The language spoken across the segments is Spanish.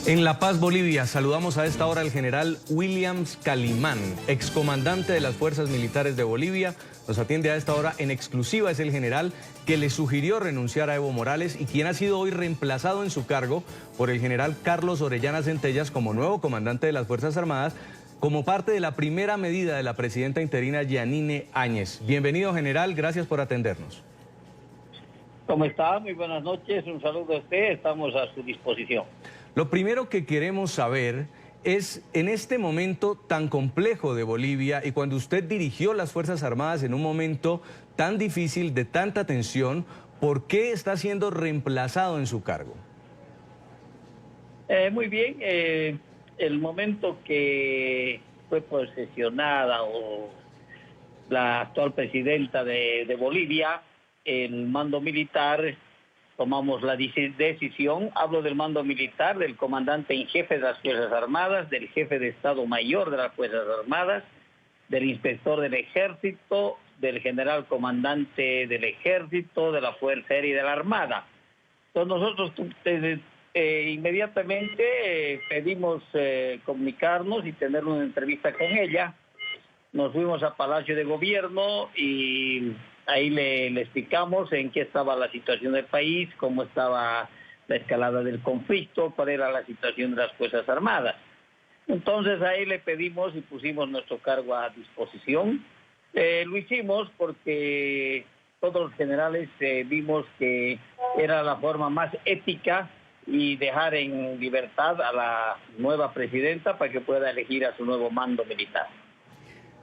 En La Paz, Bolivia, saludamos a esta hora al general Williams Calimán, excomandante de las Fuerzas Militares de Bolivia. Nos atiende a esta hora en exclusiva. Es el general que le sugirió renunciar a Evo Morales y quien ha sido hoy reemplazado en su cargo por el general Carlos Orellana Centellas como nuevo comandante de las Fuerzas Armadas, como parte de la primera medida de la presidenta interina Yanine Áñez. Bienvenido, general, gracias por atendernos. ¿Cómo está? Muy buenas noches, un saludo a usted, estamos a su disposición. Lo primero que queremos saber es, en este momento tan complejo de Bolivia y cuando usted dirigió las Fuerzas Armadas en un momento tan difícil, de tanta tensión, ¿por qué está siendo reemplazado en su cargo? Muy bien, el momento que fue posesionada la actual presidenta de Bolivia, el mando militar, tomamos la decisión, hablo del mando militar, del comandante en jefe de las Fuerzas Armadas, del jefe de Estado Mayor de las Fuerzas Armadas, del inspector del Ejército, del general comandante del Ejército, de la Fuerza Aérea y de la Armada. Entonces nosotros inmediatamente pedimos comunicarnos y tener una entrevista con ella. Nos fuimos a Palacio de Gobierno y ahí le explicamos en qué estaba la situación del país, cómo estaba la escalada del conflicto, cuál era la situación de las Fuerzas Armadas. Entonces ahí le pedimos y pusimos nuestro cargo a disposición. Lo hicimos porque todos los generales vimos que era la forma más ética y dejar en libertad a la nueva presidenta para que pueda elegir a su nuevo mando militar.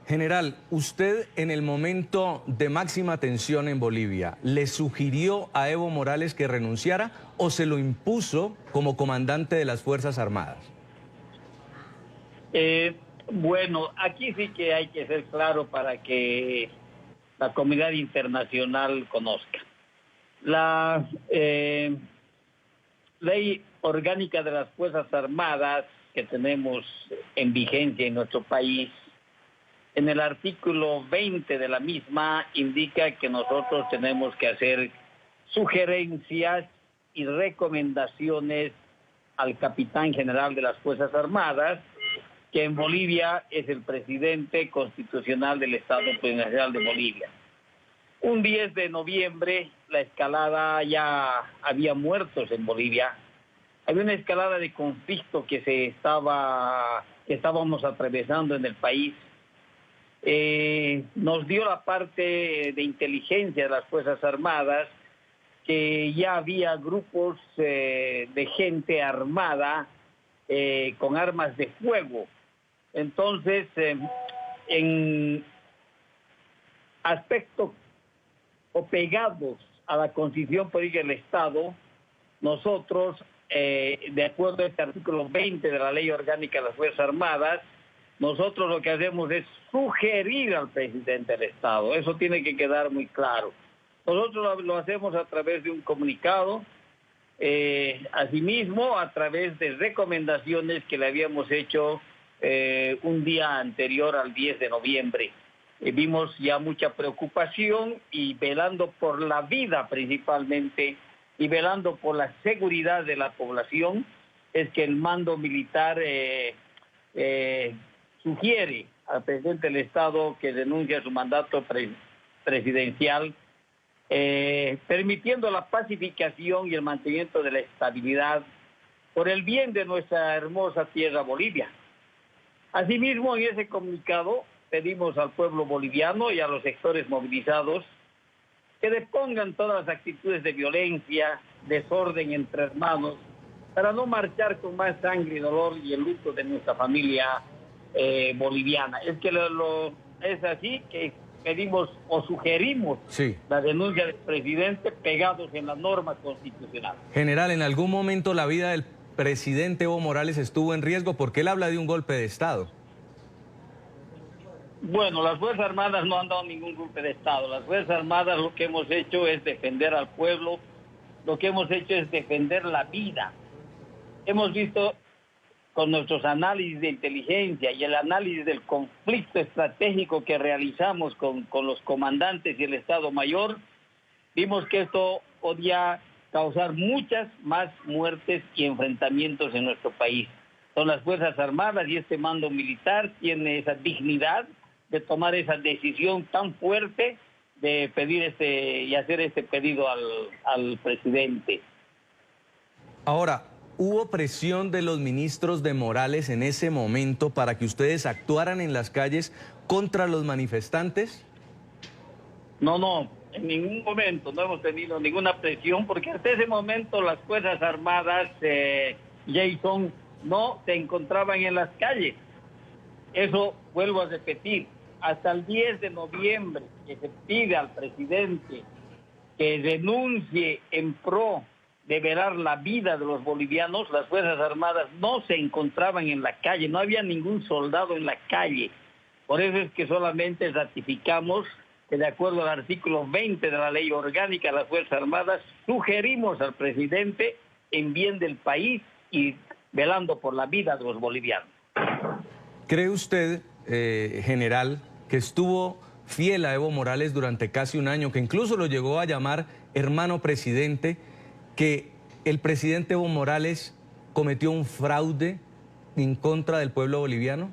General, usted en el momento de máxima tensión en Bolivia, ¿le sugirió a Evo Morales que renunciara o se lo impuso como comandante de las Fuerzas Armadas? Bueno, aquí sí que hay que ser claro para que la comunidad internacional conozca. La ley orgánica de las Fuerzas Armadas que tenemos en vigencia en nuestro país, en el artículo 20 de la misma indica que nosotros tenemos que hacer sugerencias y recomendaciones al capitán general de las Fuerzas Armadas, que en Bolivia es el presidente constitucional del Estado Plurinacional de Bolivia. Un 10 de noviembre, la escalada, ya había muertos en Bolivia. Había una escalada de conflicto que estábamos atravesando en el país. Nos dio la parte de inteligencia de las Fuerzas Armadas que ya había grupos de gente armada con armas de fuego. Entonces, en aspectos o pegados a la Constitución Política del Estado, nosotros, de acuerdo a este artículo 20 de la Ley Orgánica de las Fuerzas Armadas, nosotros lo que hacemos es sugerir al presidente del Estado. Eso tiene que quedar muy claro. Nosotros lo hacemos a través de un comunicado, asimismo a través de recomendaciones que le habíamos hecho un día anterior al 10 de noviembre. Vimos ya mucha preocupación y velando por la vida principalmente y velando por la seguridad de la población, es que el mando militar sugiere al presidente del Estado que denuncie su mandato presidencial, permitiendo la pacificación y el mantenimiento de la estabilidad por el bien de nuestra hermosa tierra Bolivia. Asimismo, en ese comunicado pedimos al pueblo boliviano y a los sectores movilizados que depongan todas las actitudes de violencia, desorden entre hermanos, para no marchar con más sangre y dolor y el luto de nuestra familia boliviana. Es que es así que pedimos o sugerimos la denuncia del presidente pegados en la norma constitucional. General, ¿en algún momento la vida del presidente Evo Morales estuvo en riesgo? Porque él habla de un golpe de Estado. Bueno, las Fuerzas Armadas no han dado ningún golpe de Estado. Las Fuerzas Armadas lo que hemos hecho es defender al pueblo, lo que hemos hecho es defender la vida. Hemos visto con nuestros análisis de inteligencia y el análisis del conflicto estratégico que realizamos con los comandantes y el Estado Mayor, vimos que esto podía causar muchas más muertes y enfrentamientos en nuestro país. Son las Fuerzas Armadas y este mando militar tiene esa dignidad de tomar esa decisión tan fuerte de pedir y hacer este pedido al presidente. Ahora, ¿hubo presión de los ministros de Morales en ese momento para que ustedes actuaran en las calles contra los manifestantes? No, en ningún momento no hemos tenido ninguna presión, porque hasta ese momento las Fuerzas Armadas, Jason, no se encontraban en las calles. Eso vuelvo a repetir, hasta el 10 de noviembre que se pide al presidente que renuncie en pro de velar la vida de los bolivianos, las Fuerzas Armadas no se encontraban en la calle, no había ningún soldado en la calle. Por eso es que solamente ratificamos que de acuerdo al artículo 20 de la Ley Orgánica de las Fuerzas Armadas, sugerimos al presidente en bien del país y velando por la vida de los bolivianos. ¿Cree usted, general, que estuvo fiel a Evo Morales durante casi un año, que incluso lo llegó a llamar hermano presidente, que el presidente Evo Morales cometió un fraude en contra del pueblo boliviano?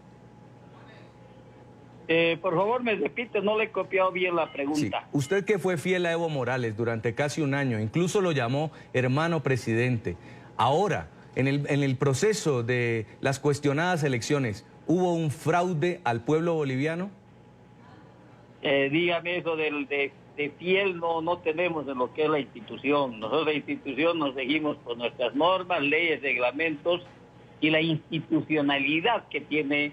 Por favor, me repite, no le he copiado bien la pregunta. Sí. Usted que fue fiel a Evo Morales durante casi un año, incluso lo llamó hermano presidente. Ahora, en el proceso de las cuestionadas elecciones, ¿hubo un fraude al pueblo boliviano? Dígame eso de fiel, no tenemos en lo que es la institución. Nosotros la institución nos seguimos por nuestras normas, leyes, reglamentos y la institucionalidad que tiene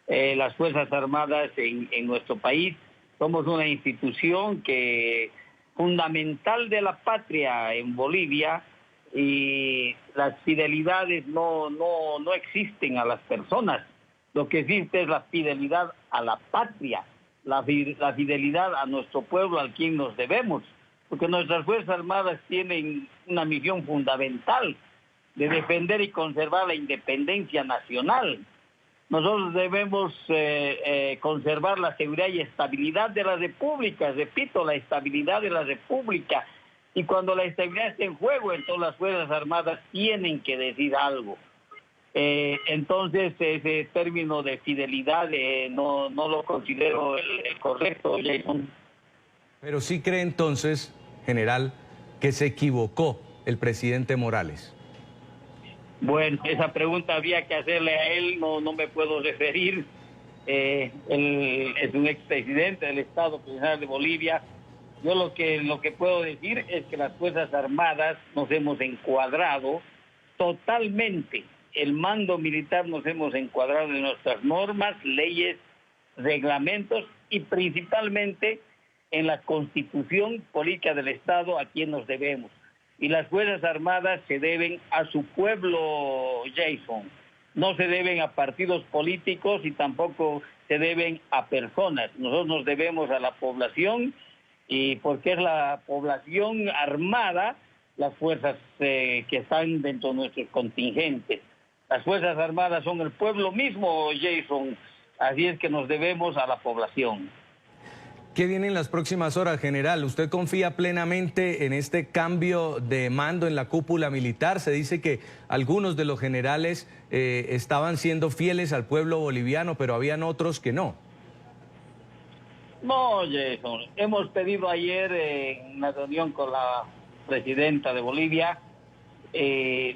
las Fuerzas Armadas en nuestro país. Somos una institución fundamental de la patria en Bolivia, y las fidelidades no existen a las personas. Lo que existe es la fidelidad a la patria, la fidelidad a nuestro pueblo, al quien nos debemos, porque nuestras Fuerzas Armadas tienen una misión fundamental de defender y conservar la independencia nacional. Nosotros debemos conservar la seguridad y estabilidad de la República, repito, la estabilidad de la República. Y cuando la estabilidad está en juego, entonces las Fuerzas Armadas tienen que decir algo. Entonces, ese término de fidelidad no lo considero el correcto, Jason. Pero sí cree entonces, general, que se equivocó el presidente Morales. Bueno, esa pregunta había que hacerle a él, no me puedo referir. Él es un expresidente del Estado Plurinacional de Bolivia. Yo lo que puedo decir es que las Fuerzas Armadas nos hemos encuadrado totalmente. El mando militar nos hemos encuadrado en nuestras normas, leyes, reglamentos y principalmente en la Constitución Política del Estado a quien nos debemos. Y las Fuerzas Armadas se deben a su pueblo, Jason. No se deben a partidos políticos y tampoco se deben a personas. Nosotros nos debemos a la población, y porque es la población armada las fuerzas que están dentro de nuestros contingentes. Las Fuerzas Armadas son el pueblo mismo, Jason, así es que nos debemos a la población. ¿Qué viene en las próximas horas, general? ¿Usted confía plenamente en este cambio de mando en la cúpula militar? Se dice que algunos de los generales estaban siendo fieles al pueblo boliviano, pero habían otros que no. No, Jason, hemos pedido ayer en una reunión con la presidenta de Bolivia,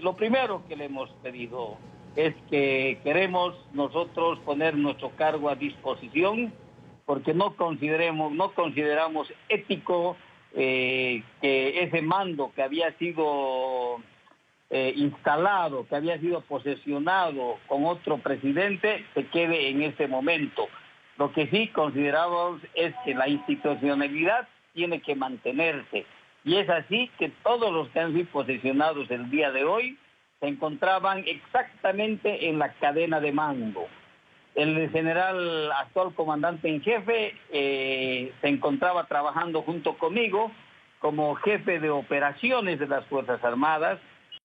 lo primero que le hemos pedido es que queremos nosotros poner nuestro cargo a disposición, porque no consideramos ético que ese mando que había sido instalado, que había sido posesionado con otro presidente, se quede en ese momento. Lo que sí consideramos es que la institucionalidad tiene que mantenerse. Y es así que todos los que han sido posesionados el día de hoy se encontraban exactamente en la cadena de mando. El general actual comandante en jefe se encontraba trabajando junto conmigo como jefe de operaciones de las Fuerzas Armadas,